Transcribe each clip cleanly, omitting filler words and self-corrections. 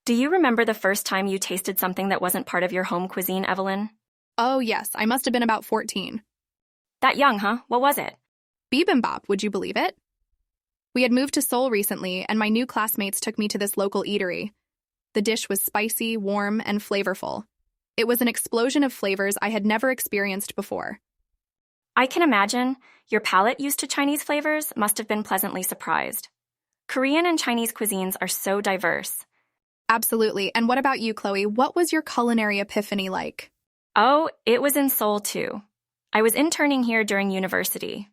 Do you remember the first time you tasted something that wasn't part of your home cuisine, Evelyn? Oh, yes, I must have been about 14. That young, huh? What was it? Bibimbap, would you believe it? We had moved to Seoul recently, and my new classmates took me to this local eatery. The dish was spicy, warm, and flavorful. It was an explosion of flavors I had never experienced before. I can imagine your palate used to Chinese flavors must have been pleasantly surprised. Korean and Chinese cuisines are so diverse. Absolutely. And what about you, Chloe? What was your culinary epiphany like? Oh, it was in Seoul too. I was interning here during university.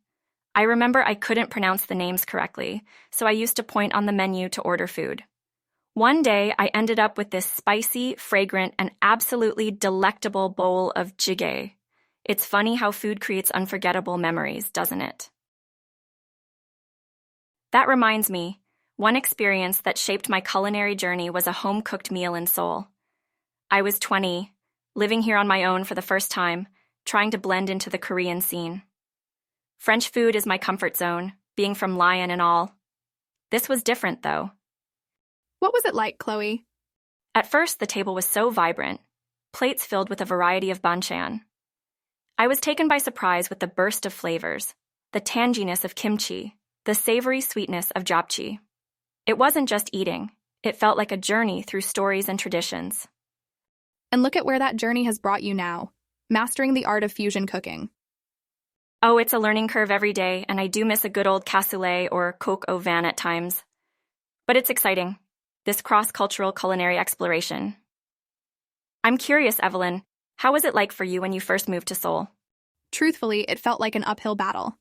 I remember I couldn't pronounce the names correctly, so I used to point on the menu to order food. One day, I ended up with this spicy, fragrant, and absolutely delectable bowl of jjigae. It's funny how food creates unforgettable memories, doesn't it? That reminds me, one experience that shaped my culinary journey was a home-cooked meal in Seoul. I was 20, living here on my own for the first time, trying to blend into the Korean scene. French food is my comfort zone, being from Lyon and all. This was different, though. What was it like, Chloe? At first, the table was so vibrant, plates filled with a variety of banchan. I was taken by surprise with the burst of flavors, the tanginess of kimchi, the savory sweetness of japchae. It wasn't just eating, it felt like a journey through stories and traditions. And look at where that journey has brought you now, mastering the art of fusion cooking. Oh, it's a learning curve every day, and I do miss a good old cassoulet or coq au vin at times. But it's exciting, this cross-cultural culinary exploration. I'm curious, Evelyn, how was it like for you when you first moved to Seoul? Truthfully, it felt like an uphill battle.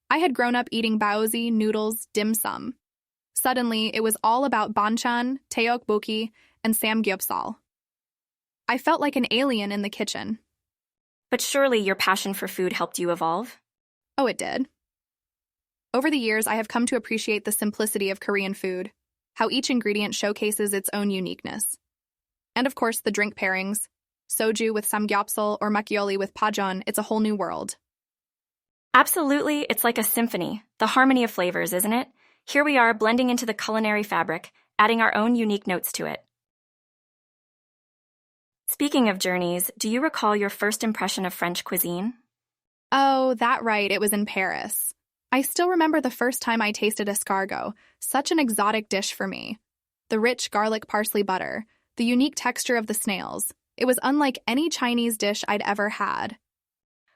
I had grown up eating baozi, noodles, dim sum. Suddenly, it was all about banchan, tteokbokki, and samgyeopsal. I felt like an alien in the kitchen. But surely your passion for food helped you evolve? Oh, it did. Over the years, I have come to appreciate the simplicity of Korean food, how each ingredient showcases its own uniqueness. And of course, the drink pairings. Soju with samgyeopsal or makgeolli with pajeon, it's a whole new world. Absolutely, it's like a symphony, the harmony of flavors, isn't it? Here we are, blending into the culinary fabric, adding our own unique notes to it. Speaking of journeys, do you recall your first impression of French cuisine? Oh, that right, it was in Paris. I still remember the first time I tasted escargot, such an exotic dish for me. The rich garlic parsley butter, the unique texture of the snails. It was unlike any Chinese dish I'd ever had.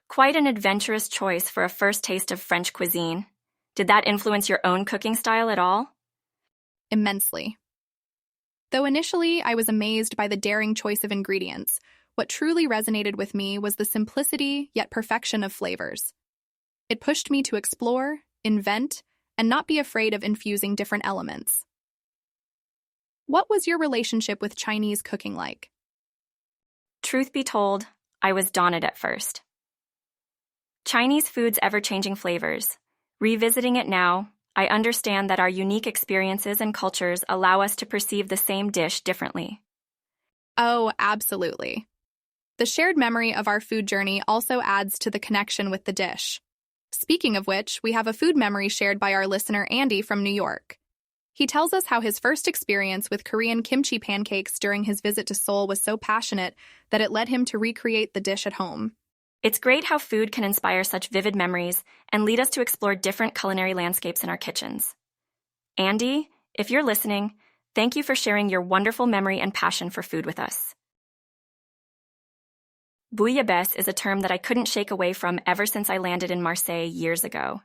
Quite an adventurous choice for a first taste of French cuisine. Did that influence your own cooking style at all? Immensely. Though initially I was amazed by the daring choice of ingredients, what truly resonated with me was the simplicity yet perfection of flavors. It pushed me to explore, invent, and not be afraid of infusing different elements. What was your relationship with Chinese cooking like? Truth be told, I was daunted at first. Chinese food's ever-changing flavors. Revisiting it now, I understand that our unique experiences and cultures allow us to perceive the same dish differently. Oh, absolutely. The shared memory of our food journey also adds to the connection with the dish. Speaking of which, we have a food memory shared by our listener Andy from New York. He tells us how his first experience with Korean kimchi pancakes during his visit to Seoul was so passionate that it led him to recreate the dish at home. It's great how food can inspire such vivid memories and lead us to explore different culinary landscapes in our kitchens. Andy, if you're listening, thank you for sharing your wonderful memory and passion for food with us. Bouillabaisse is a term that I couldn't shake away from ever since I landed in Marseille years ago.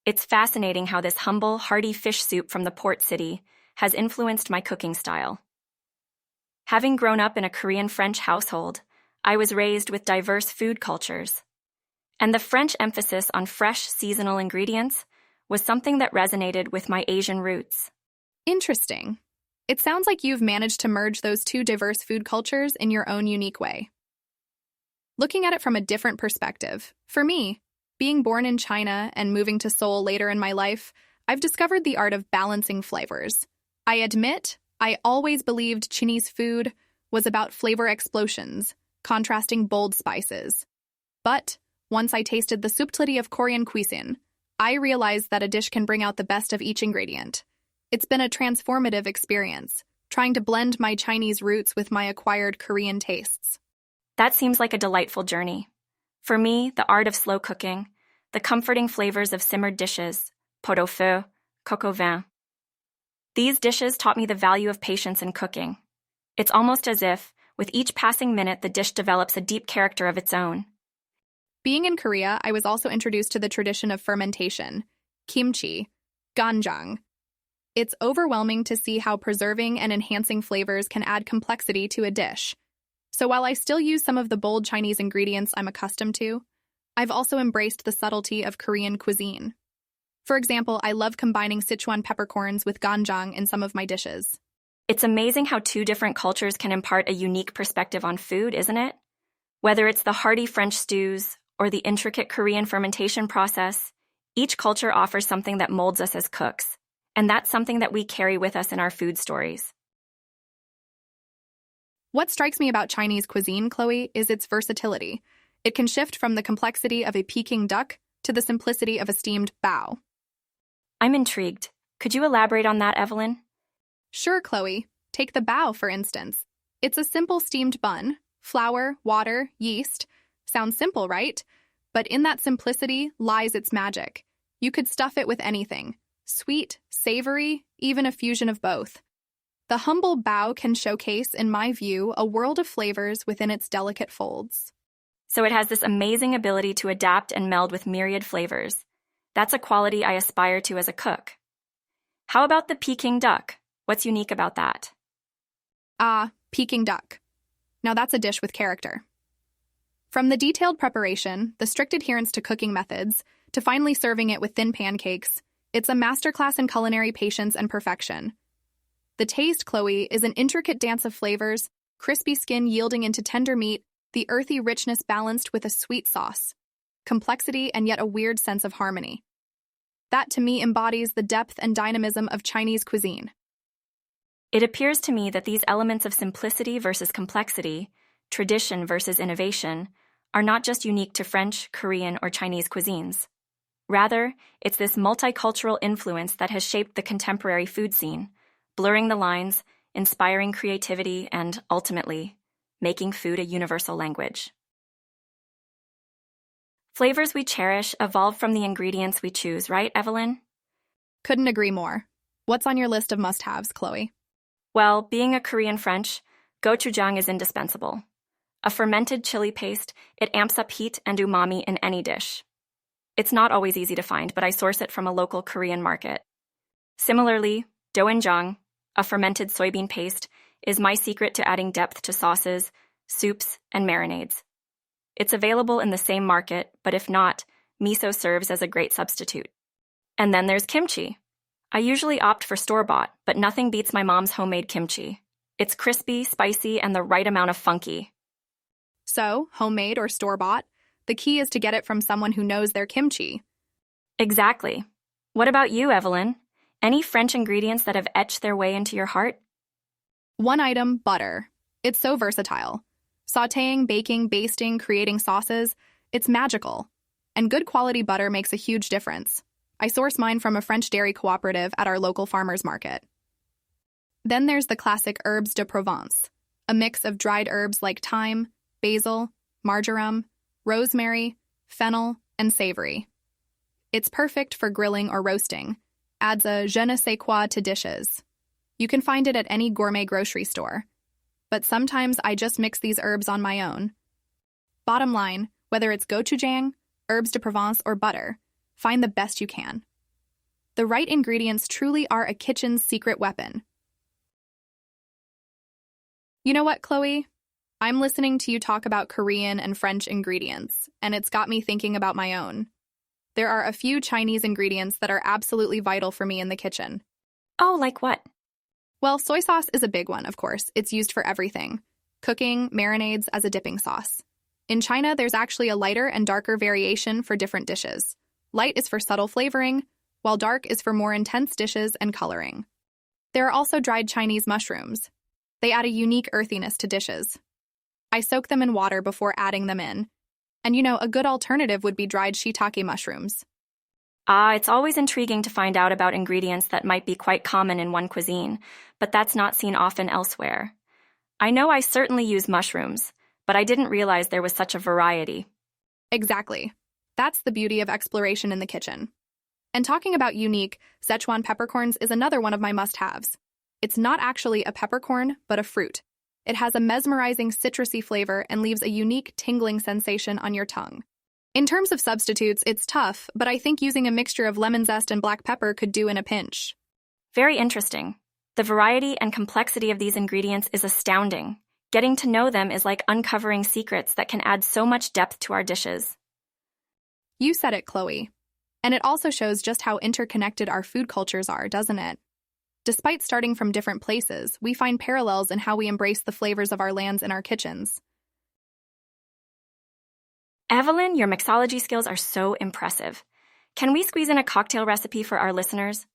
It's fascinating how this humble, hearty fish soup from the port city has influenced my cooking style. Having grown up in a Korean-French household, I was raised with diverse food cultures. And the French emphasis on fresh, seasonal ingredients was something that resonated with my Asian roots. Interesting. It sounds like you've managed to merge those two diverse food cultures in your own unique way. Looking at it from a different perspective, for me, being born in China and moving to Seoul later in my life, I've discovered the art of balancing flavors. I admit, I always believed Chinese food was about flavor explosions, contrasting bold spices. But once I tasted the subtlety of Korean cuisine, I realized that a dish can bring out the best of each ingredient. It's been a transformative experience, trying to blend my Chinese roots with my acquired Korean tastes. That seems like a delightful journey. For me, the art of slow cooking, the comforting flavors of simmered dishes, pot au feu, coq au vin. These dishes taught me the value of patience in cooking. It's almost as if, with each passing minute, the dish develops a deep character of its own. Being in Korea, I was also introduced to the tradition of fermentation, kimchi, ganjang. It's overwhelming to see how preserving and enhancing flavors can add complexity to a dish. So while I still use some of the bold Chinese ingredients I'm accustomed to, I've also embraced the subtlety of Korean cuisine. For example, I love combining Sichuan peppercorns with ganjang in some of my dishes. It's amazing how two different cultures can impart a unique perspective on food, isn't it? Whether it's the hearty French stews or the intricate Korean fermentation process, each culture offers something that molds us as cooks, and that's something that we carry with us in our food stories. What strikes me about Chinese cuisine, Chloe, is its versatility. It can shift from the complexity of a Peking duck to the simplicity of a steamed bao. I'm intrigued. Could you elaborate on that, Evelyn? Sure, Chloe. Take the bao, for instance. It's a simple steamed bun, flour, water, yeast. Sounds simple, right? But in that simplicity lies its magic. You could stuff it with anything. Sweet, savory, even a fusion of both. The humble bao can showcase, in my view, a world of flavors within its delicate folds. So it has this amazing ability to adapt and meld with myriad flavors. That's a quality I aspire to as a cook. How about the Peking duck? What's unique about that? Peking duck. Now that's a dish with character. From the detailed preparation, the strict adherence to cooking methods, to finally serving it with thin pancakes, it's a masterclass in culinary patience and perfection. The taste, Chloe, is an intricate dance of flavors, crispy skin yielding into tender meat, the earthy richness balanced with a sweet sauce, complexity and yet a weird sense of harmony. That, to me, embodies the depth and dynamism of Chinese cuisine. It appears to me that these elements of simplicity versus complexity, tradition versus innovation, are not just unique to French, Korean, or Chinese cuisines. Rather, it's this multicultural influence that has shaped the contemporary food scene, blurring the lines, inspiring creativity, and, ultimately, making food a universal language. Flavors we cherish evolve from the ingredients we choose, right, Evelyn? Couldn't agree more. What's on your list of must-haves, Chloe? Well, being a Korean French, gochujang is indispensable. A fermented chili paste, it amps up heat and umami in any dish. It's not always easy to find, but I source it from a local Korean market. Similarly, doenjang, a fermented soybean paste, is my secret to adding depth to sauces, soups, and marinades. It's available in the same market, but if not, miso serves as a great substitute. And then there's kimchi. I usually opt for store-bought, but nothing beats my mom's homemade kimchi. It's crispy, spicy, and the right amount of funky. So, homemade or store-bought, the key is to get it from someone who knows their kimchi. Exactly. What about you, Evelyn? Any French ingredients that have etched their way into your heart? One item, butter. It's so versatile. Sautéing, baking, basting, creating sauces, it's magical. And good quality butter makes a huge difference. I source mine from a French dairy cooperative at our local farmers market. Then there's the classic herbes de Provence, a mix of dried herbs like thyme, basil, marjoram, rosemary, fennel, and savory. It's perfect for grilling or roasting, adds a je ne sais quoi to dishes. You can find it at any gourmet grocery store. But sometimes I just mix these herbs on my own. Bottom line, whether it's gochujang, herbes de Provence, or butter, find the best you can. The right ingredients truly are a kitchen's secret weapon. You know what, Chloe? I'm listening to you talk about Korean and French ingredients, and it's got me thinking about my own. There are a few Chinese ingredients that are absolutely vital for me in the kitchen. Oh, like what? Well, soy sauce is a big one, of course. It's used for everything. Cooking, marinades, as a dipping sauce. In China, there's actually a lighter and darker variation for different dishes. Light is for subtle flavoring, while dark is for more intense dishes and coloring. There are also dried Chinese mushrooms. They add a unique earthiness to dishes. I soak them in water before adding them in. And a good alternative would be dried shiitake mushrooms. It's always intriguing to find out about ingredients that might be quite common in one cuisine, but that's not seen often elsewhere. I know I certainly use mushrooms, but I didn't realize there was such a variety. Exactly. That's the beauty of exploration in the kitchen. And talking about unique, Szechuan peppercorns is another one of my must-haves. It's not actually a peppercorn, but a fruit. It has a mesmerizing citrusy flavor and leaves a unique tingling sensation on your tongue. In terms of substitutes, it's tough, but I think using a mixture of lemon zest and black pepper could do in a pinch. Very interesting. The variety and complexity of these ingredients is astounding. Getting to know them is like uncovering secrets that can add so much depth to our dishes. You said it, Chloe. And it also shows just how interconnected our food cultures are, doesn't it? Despite starting from different places, we find parallels in how we embrace the flavors of our lands in our kitchens. Evelyn, your mixology skills are so impressive. Can we squeeze in a cocktail recipe for our listeners?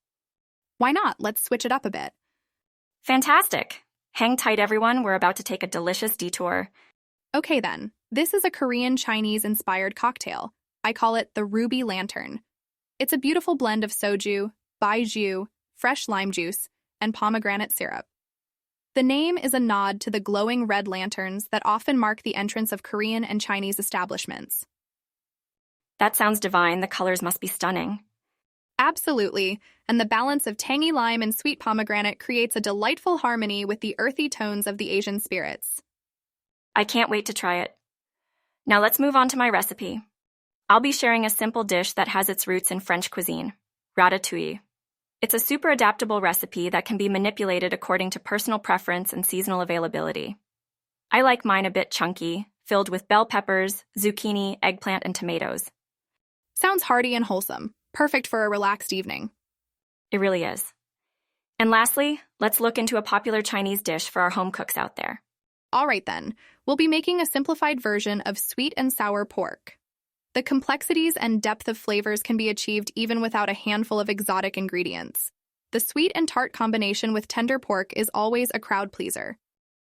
Why not? Let's switch it up a bit. Fantastic. Hang tight, everyone. We're about to take a delicious detour. Okay then, this is a Korean Chinese-inspired cocktail. I call it the Ruby Lantern. It's a beautiful blend of soju, baijiu, fresh lime juice, and pomegranate syrup. The name is a nod to the glowing red lanterns that often mark the entrance of Korean and Chinese establishments. That sounds divine. The colors must be stunning. Absolutely, and the balance of tangy lime and sweet pomegranate creates a delightful harmony with the earthy tones of the Asian spirits. I can't wait to try it. Now let's move on to my recipe. I'll be sharing a simple dish that has its roots in French cuisine, ratatouille. It's a super adaptable recipe that can be manipulated according to personal preference and seasonal availability. I like mine a bit chunky, filled with bell peppers, zucchini, eggplant, and tomatoes. Sounds hearty and wholesome, perfect for a relaxed evening. It really is. And lastly, let's look into a popular Chinese dish for our home cooks out there. All right then, we'll be making a simplified version of sweet and sour pork. The complexities and depth of flavors can be achieved even without a handful of exotic ingredients. The sweet and tart combination with tender pork is always a crowd pleaser.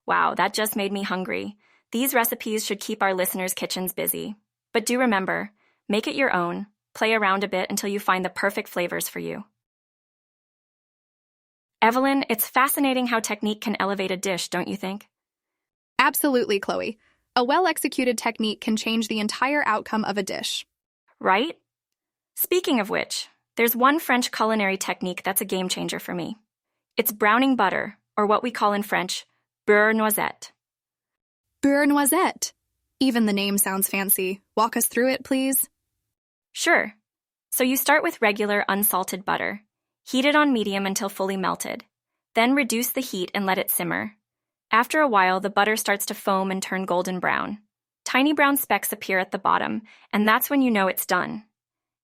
Wow, that just made me hungry. These recipes should keep our listeners' kitchens busy. But do remember, make it your own, play around a bit until you find the perfect flavors for you. Evelyn, it's fascinating how technique can elevate a dish, don't you think? Absolutely, Chloe. A well-executed technique can change the entire outcome of a dish. Right? Speaking of which, there's one French culinary technique that's a game changer for me. It's browning butter, or what we call in French, beurre noisette. Beurre noisette. Even the name sounds fancy. Walk us through it, please. Sure. So you start with regular unsalted butter. Heat it on medium until fully melted. Then reduce the heat and let it simmer. After a while, the butter starts to foam and turn golden brown. Tiny brown specks appear at the bottom, and that's when you know it's done.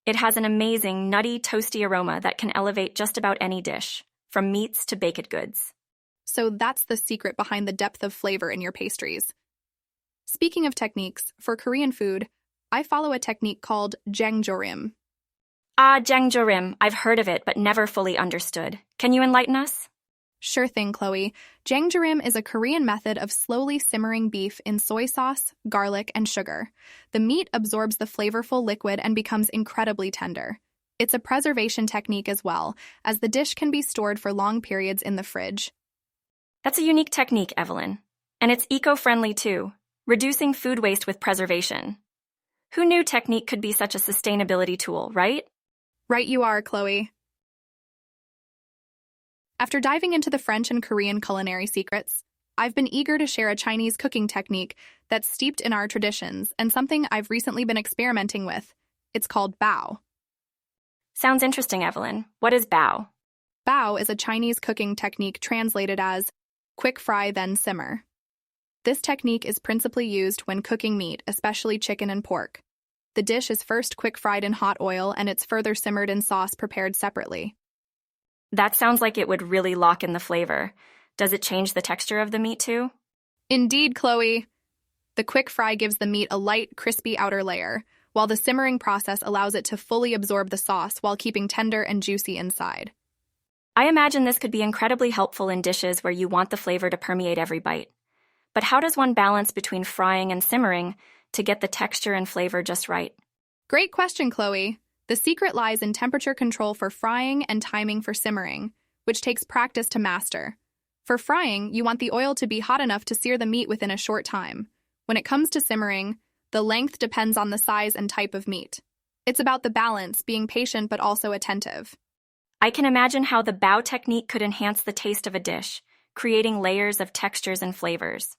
It has an amazing, nutty, toasty aroma that can elevate just about any dish, from meats to baked goods. So that's the secret behind the depth of flavor in your pastries. Speaking of techniques, for Korean food, I follow a technique called jangjorim. Jangjorim. I've heard of it, but never fully understood. Can you enlighten us? Sure thing, Chloe. Jangjorim is a Korean method of slowly simmering beef in soy sauce, garlic, and sugar. The meat absorbs the flavorful liquid and becomes incredibly tender. It's a preservation technique as well, as the dish can be stored for long periods in the fridge. That's a unique technique, Evelyn. And it's eco-friendly too, reducing food waste with preservation. Who knew technique could be such a sustainability tool, right? Right you are, Chloe. After diving into the French and Korean culinary secrets, I've been eager to share a Chinese cooking technique that's steeped in our traditions and something I've recently been experimenting with. It's called bao. Sounds interesting, Evelyn. What is bao? Bao is a Chinese cooking technique translated as quick fry then simmer. This technique is principally used when cooking meat, especially chicken and pork. The dish is first quick fried in hot oil and it's further simmered in sauce prepared separately. That sounds like it would really lock in the flavor. Does it change the texture of the meat too? Indeed, Chloe. The quick fry gives the meat a light, crispy outer layer, while the simmering process allows it to fully absorb the sauce while keeping tender and juicy inside. I imagine this could be incredibly helpful in dishes where you want the flavor to permeate every bite. But how does one balance between frying and simmering to get the texture and flavor just right? Great question, Chloe. The secret lies in temperature control for frying and timing for simmering, which takes practice to master. For frying, you want the oil to be hot enough to sear the meat within a short time. When it comes to simmering, the length depends on the size and type of meat. It's about the balance, being patient but also attentive. I can imagine how the bao technique could enhance the taste of a dish, creating layers of textures and flavors.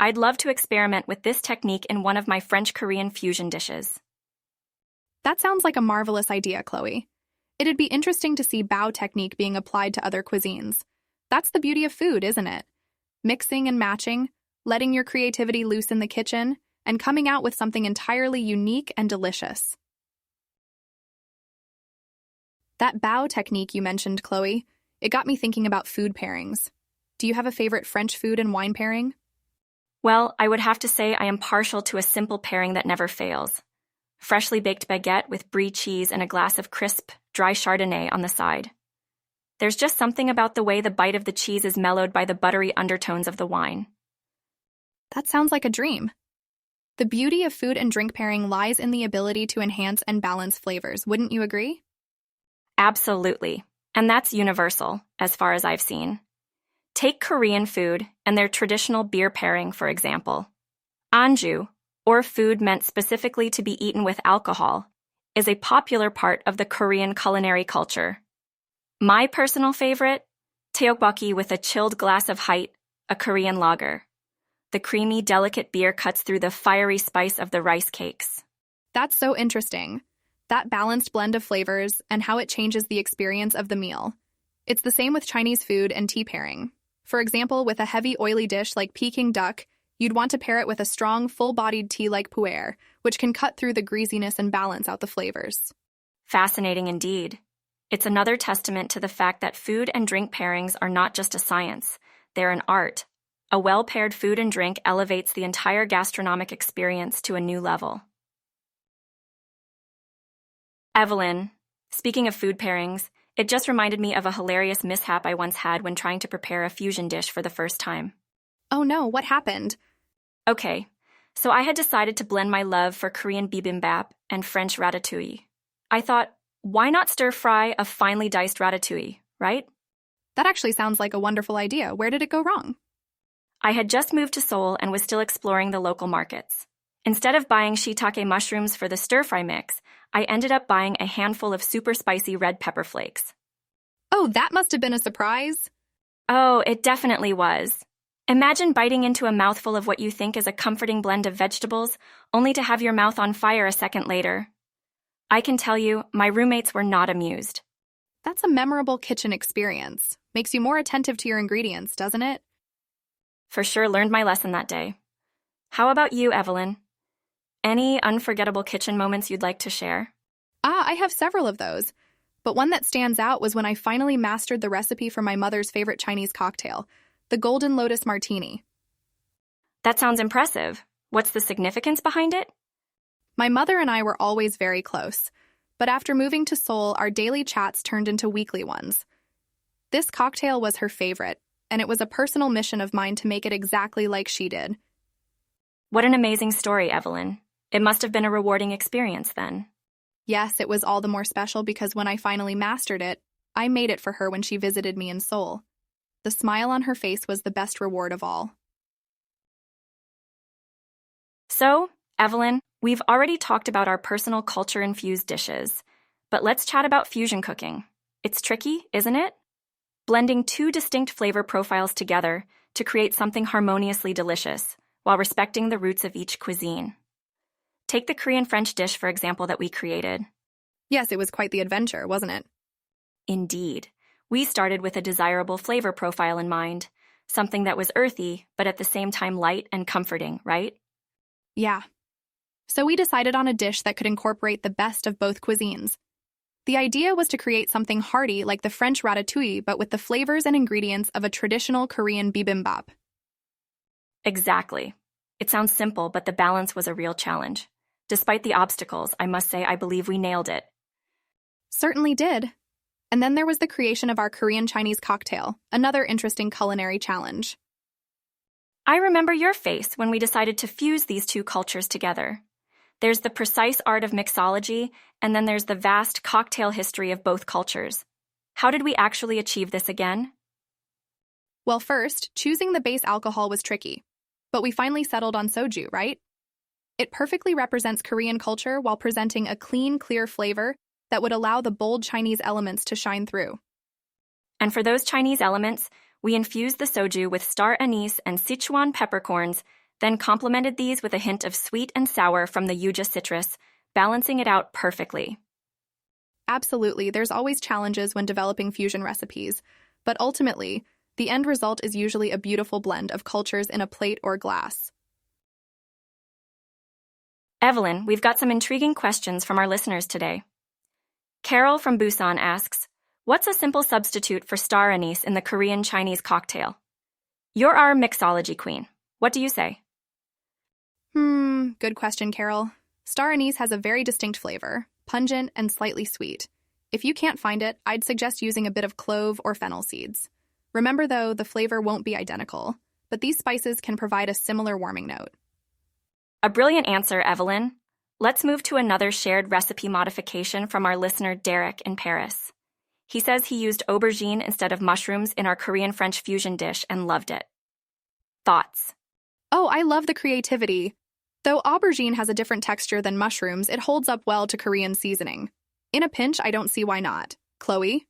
I'd love to experiment with this technique in one of my French-Korean fusion dishes. That sounds like a marvelous idea, Chloe. It'd be interesting to see bao technique being applied to other cuisines. That's the beauty of food, isn't it? Mixing and matching, letting your creativity loose in the kitchen, and coming out with something entirely unique and delicious. That bao technique you mentioned, Chloe, it got me thinking about food pairings. Do you have a favorite French food and wine pairing? Well, I would have to say I am partial to a simple pairing that never fails. Freshly baked baguette with brie cheese and a glass of crisp, dry Chardonnay on the side. There's just something about the way the bite of the cheese is mellowed by the buttery undertones of the wine. That sounds like a dream. The beauty of food and drink pairing lies in the ability to enhance and balance flavors, wouldn't you agree? Absolutely. And that's universal, as far as I've seen. Take Korean food and their traditional beer pairing, for example. Anju, or food meant specifically to be eaten with alcohol, is a popular part of the Korean culinary culture. My personal favorite, tteokbokki with a chilled glass of Hite, a Korean lager. The creamy, delicate beer cuts through the fiery spice of the rice cakes. That's so interesting. That balanced blend of flavors and how it changes the experience of the meal. It's the same with Chinese food and tea pairing. For example, with a heavy, oily dish like Peking duck, you'd want to pair it with a strong, full-bodied tea like pu'er, which can cut through the greasiness and balance out the flavors. Fascinating indeed. It's another testament to the fact that food and drink pairings are not just a science, they're an art. A well-paired food and drink elevates the entire gastronomic experience to a new level. Evelyn, speaking of food pairings, it just reminded me of a hilarious mishap I once had when trying to prepare a fusion dish for the first time. Oh no, what happened? Okay, so I had decided to blend my love for Korean bibimbap and French ratatouille. I thought, why not stir-fry a finely diced ratatouille, right? That actually sounds like a wonderful idea. Where did it go wrong? I had just moved to Seoul and was still exploring the local markets. Instead of buying shiitake mushrooms for the stir-fry mix, I ended up buying a handful of super spicy red pepper flakes. Oh, that must have been a surprise. Oh, it definitely was. Imagine biting into a mouthful of what you think is a comforting blend of vegetables, only to have your mouth on fire a second later. I can tell you, my roommates were not amused. That's a memorable kitchen experience. Makes you more attentive to your ingredients, doesn't it? For sure learned my lesson that day. How about you, Evelyn? Any unforgettable kitchen moments you'd like to share? I have several of those. But one that stands out was when I finally mastered the recipe for my mother's favorite Chinese cocktail, the Golden Lotus Martini. That sounds impressive. What's the significance behind it? My mother and I were always very close, but after moving to Seoul, our daily chats turned into weekly ones. This cocktail was her favorite, and it was a personal mission of mine to make it exactly like she did. What an amazing story, Evelyn. It must have been a rewarding experience then. Yes, it was all the more special because when I finally mastered it, I made it for her when she visited me in Seoul. The smile on her face was the best reward of all. So, Evelyn, we've already talked about our personal culture-infused dishes, but let's chat about fusion cooking. It's tricky, isn't it? Blending two distinct flavor profiles together to create something harmoniously delicious, while respecting the roots of each cuisine. Take the Korean-French dish, for example, that we created. Yes, it was quite the adventure, wasn't it? Indeed. We started with a desirable flavor profile in mind, something that was earthy, but at the same time light and comforting, right? Yeah. So we decided on a dish that could incorporate the best of both cuisines. The idea was to create something hearty like the French ratatouille, but with the flavors and ingredients of a traditional Korean bibimbap. Exactly. It sounds simple, but the balance was a real challenge. Despite the obstacles, I must say I believe we nailed it. Certainly did. And then there was the creation of our Korean-Chinese cocktail, another interesting culinary challenge. I remember your face when we decided to fuse these two cultures together. There's the precise art of mixology, and then there's the vast cocktail history of both cultures. How did we actually achieve this again? Well, first, choosing the base alcohol was tricky. But we finally settled on soju, right? It perfectly represents Korean culture while presenting a clean, clear flavor that would allow the bold Chinese elements to shine through. And for those Chinese elements, we infused the soju with star anise and Sichuan peppercorns, then complemented these with a hint of sweet and sour from the yuja citrus, balancing it out perfectly. Absolutely, there's always challenges when developing fusion recipes, but ultimately, the end result is usually a beautiful blend of cultures in a plate or glass. Evelyn, we've got some intriguing questions from our listeners today. Carol from Busan asks, what's a simple substitute for star anise in the Korean Chinese cocktail? You're our mixology queen. What do you say? Good question, Carol. Star anise has a very distinct flavor, pungent and slightly sweet. If you can't find it, I'd suggest using a bit of clove or fennel seeds. Remember, though, the flavor won't be identical, but these spices can provide a similar warming note. A brilliant answer, Evelyn. Let's move to another shared recipe modification from our listener Derek in Paris. He says he used aubergine instead of mushrooms in our Korean-French fusion dish and loved it. Thoughts? Oh, I love the creativity. Though aubergine has a different texture than mushrooms, it holds up well to Korean seasoning. In a pinch, I don't see why not. Chloe?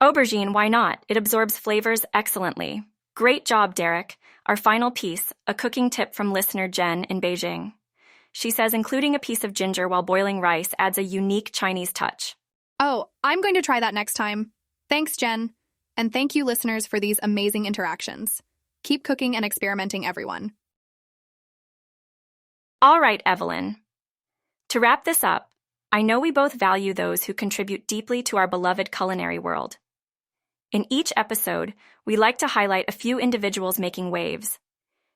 Aubergine, why not? It absorbs flavors excellently. Great job, Derek. Our final piece, a cooking tip from listener Jen in Beijing. She says including a piece of ginger while boiling rice adds a unique Chinese touch. Oh, I'm going to try that next time. Thanks, Jen. And thank you, listeners, for these amazing interactions. Keep cooking and experimenting, everyone. All right, Evelyn. To wrap this up, I know we both value those who contribute deeply to our beloved culinary world. In each episode, we like to highlight a few individuals making waves.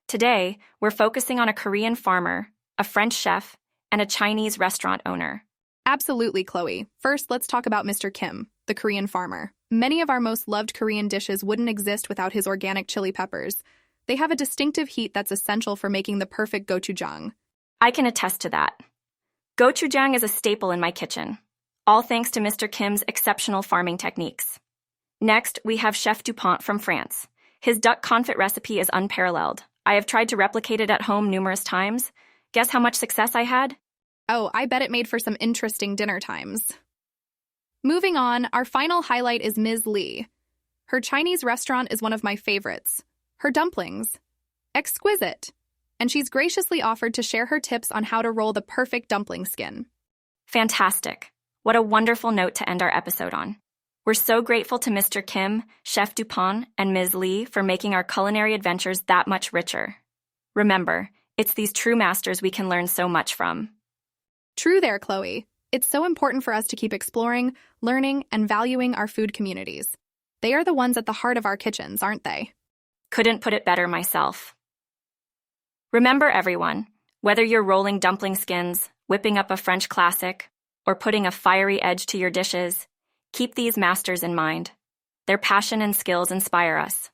Today, we're focusing on a Korean farmer, a French chef, and a Chinese restaurant owner. Absolutely, Chloe. First, let's talk about Mr. Kim, the Korean farmer. Many of our most loved Korean dishes wouldn't exist without his organic chili peppers. They have a distinctive heat that's essential for making the perfect gochujang. I can attest to that. Gochujang is a staple in my kitchen, all thanks to Mr. Kim's exceptional farming techniques. Next, we have Chef Dupont from France. His duck confit recipe is unparalleled. I have tried to replicate it at home numerous times. Guess how much success I had? Oh, I bet it made for some interesting dinner times. Moving on, our final highlight is Ms. Lee. Her Chinese restaurant is one of my favorites. Her dumplings. Exquisite. And she's graciously offered to share her tips on how to roll the perfect dumpling skin. Fantastic. What a wonderful note to end our episode on. We're so grateful to Mr. Kim, Chef Dupont, and Ms. Lee for making our culinary adventures that much richer. Remember, it's these true masters we can learn so much from. True there, Chloe. It's so important for us to keep exploring, learning, and valuing our food communities. They are the ones at the heart of our kitchens, aren't they? Couldn't put it better myself. Remember, everyone, whether you're rolling dumpling skins, whipping up a French classic, or putting a fiery edge to your dishes, keep these masters in mind. Their passion and skills inspire us.